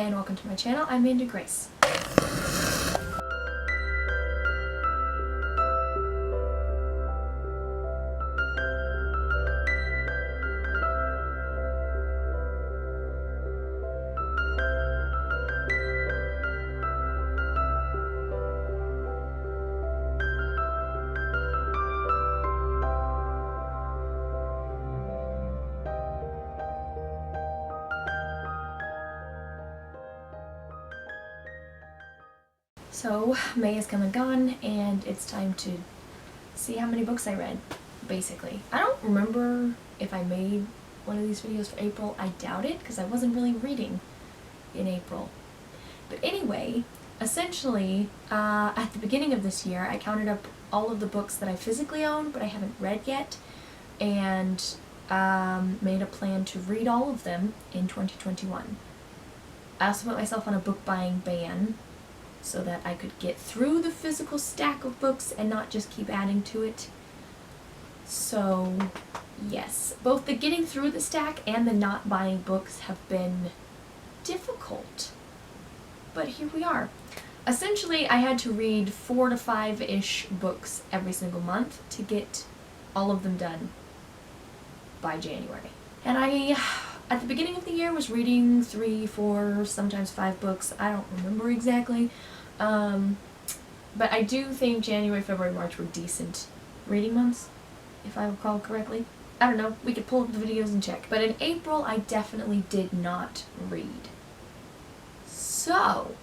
and welcome to my channel. I'm Mandi Grace. So, May has come and gone, and it's time to see how many books I read, basically. I don't remember if I made one of these videos for April. I doubt it, because I wasn't really reading in April. But anyway, essentially, at the beginning of this year, I counted up all of the books that I physically own, but I haven't read yet, and made a plan to read all of them in 2021. I also put myself on a book buying ban, so that I could get through the physical stack of books and not just keep adding to it. So, yes, both the getting through the stack and the not buying books have been difficult. But here we are. Essentially, I had to read 4 to 5-ish books every single month to get all of them done by January. And I, at the beginning of the year, was reading 3, 4, sometimes 5 books. I don't remember exactly. But I do think January, February, March were decent reading months, if I recall correctly. I don't know, we could pull up the videos and check. But in April, I definitely did not read. So,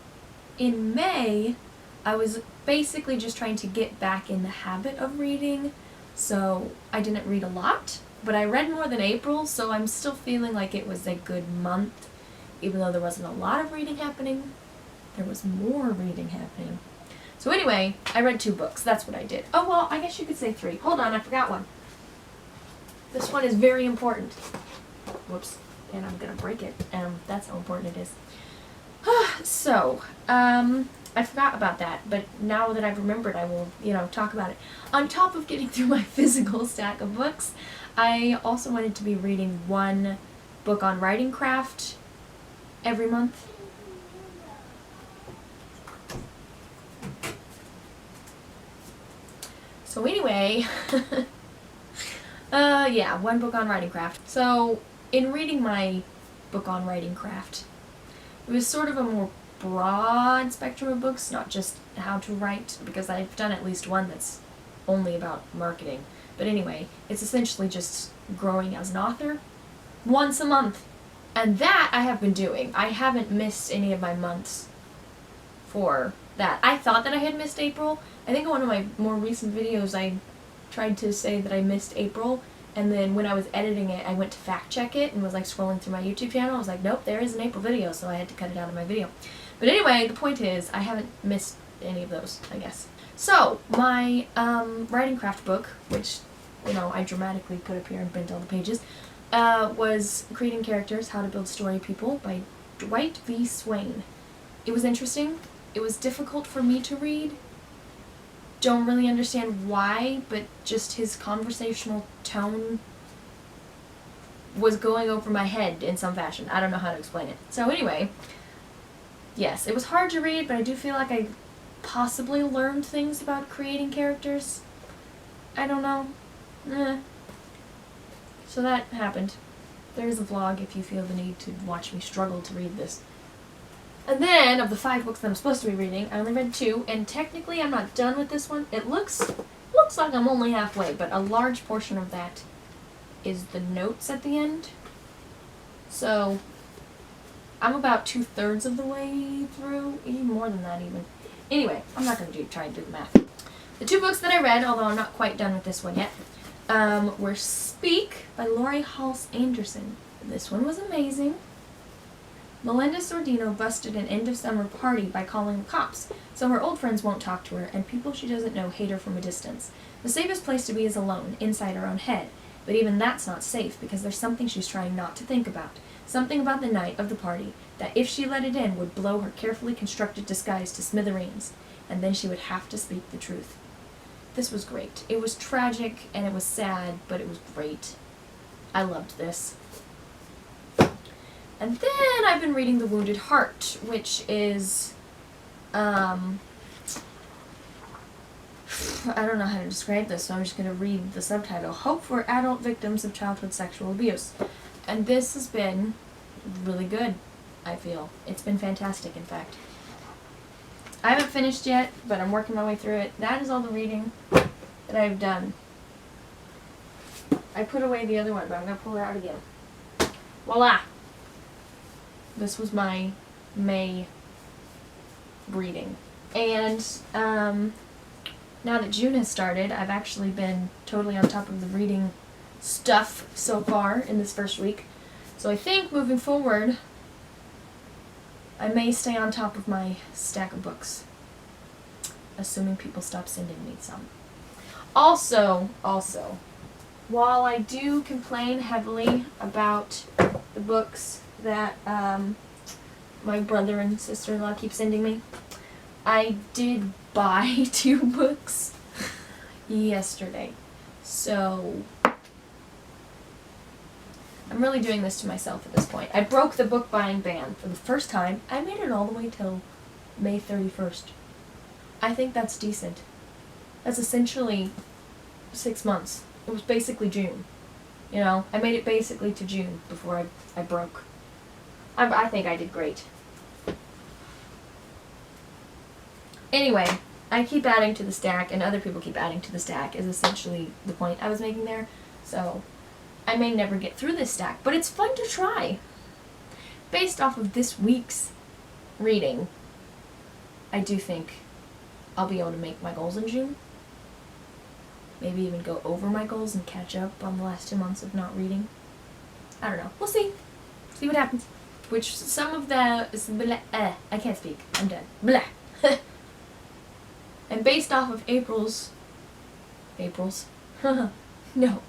in May, I was basically just trying to get back in the habit of reading. So, I didn't read a lot, but I read more than April, so I'm still feeling like it was a good month. Even though there wasn't a lot of reading happening, there was more reading happening. So anyway, I read 2 books. That's what I did. Oh, well, I guess you could say 3. Hold on, I forgot one. This one is very important. Whoops. And I'm gonna break it. That's how important it is. So, I forgot about that, but now that I've remembered, I will, talk about it. On top of getting through my physical stack of books, I also wanted to be reading 1 book on writing craft every month. So anyway, yeah, 1 book on writing craft. So, in reading my book on writing craft, it was sort of a more broad spectrum of books, not just how to write, because I've done at least 1 that's only about marketing. But anyway, it's essentially just growing as an author once a month. And that I have been doing. I haven't missed any of my months for that. I thought that I had missed April. I think in one of my more recent videos I tried to say that I missed April, and then when I was editing it I went to fact check it and was like scrolling through my YouTube channel. I was like, nope, there is an April video, so I had to cut it out of my video. But anyway, the point is I haven't missed any of those, I guess. So, my writing craft book, which, I dramatically put up here and bent all the pages, was Creating Characters, How to Build Story People by Dwight V. Swain. It was interesting. It was difficult for me to read. Don't really understand why, but just his conversational tone was going over my head in some fashion. I don't know how to explain it. So anyway, yes, it was hard to read, but I do feel like I possibly learned things about creating characters. I don't know. So that happened. There's a vlog if you feel the need to watch me struggle to read this. And then, of the 5 books that I'm supposed to be reading, I only read 2, and technically I'm not done with this one. It looks like I'm only halfway, but a large portion of that is the notes at the end. So, I'm about 2/3 of the way through, even more than that even. Anyway, I'm not going to try and do the math. The 2 books that I read, although I'm not quite done with this one yet, were Speak by Laurie Halse Anderson. This one was amazing. Melinda Sordino busted an end-of-summer party by calling the cops, so her old friends won't talk to her, and people she doesn't know hate her from a distance. The safest place to be is alone, inside her own head, but even that's not safe, because there's something she's trying not to think about. Something about the night of the party, that if she let it in would blow her carefully constructed disguise to smithereens, and then she would have to speak the truth. This was great. It was tragic, and it was sad, but it was great. I loved this. And then I've been reading The Wounded Heart, which is, I don't know how to describe this, so I'm just going to read the subtitle. Hope for Adult Victims of Childhood Sexual Abuse. And this has been really good, I feel. It's been fantastic, in fact. I haven't finished yet, but I'm working my way through it. That is all the reading that I've done. I put away the other one, but I'm going to pull it out again. Voila! This was my May reading. And now that June has started, I've actually been totally on top of the reading stuff so far in this first week. So I think moving forward, I may stay on top of my stack of books, assuming people stop sending me some. Also, while I do complain heavily about the books that my brother and sister-in-law keep sending me, I did buy 2 books yesterday. So I'm really doing this to myself at this point. I broke the book buying ban for the first time. I made it all the way till May 31st. I think that's decent. That's essentially 6 months. It was basically June. You know, I made it basically to June before I broke. I think I did great. Anyway, I keep adding to the stack, and other people keep adding to the stack, is essentially the point I was making there. So, I may never get through this stack, but it's fun to try. Based off of this week's reading, I do think I'll be able to make my goals in June. Maybe even go over my goals and catch up on the last 2 months of not reading. I don't know. We'll see. See what happens. Which some of the... I can't speak. I'm done. Blah. And based off of April's... No.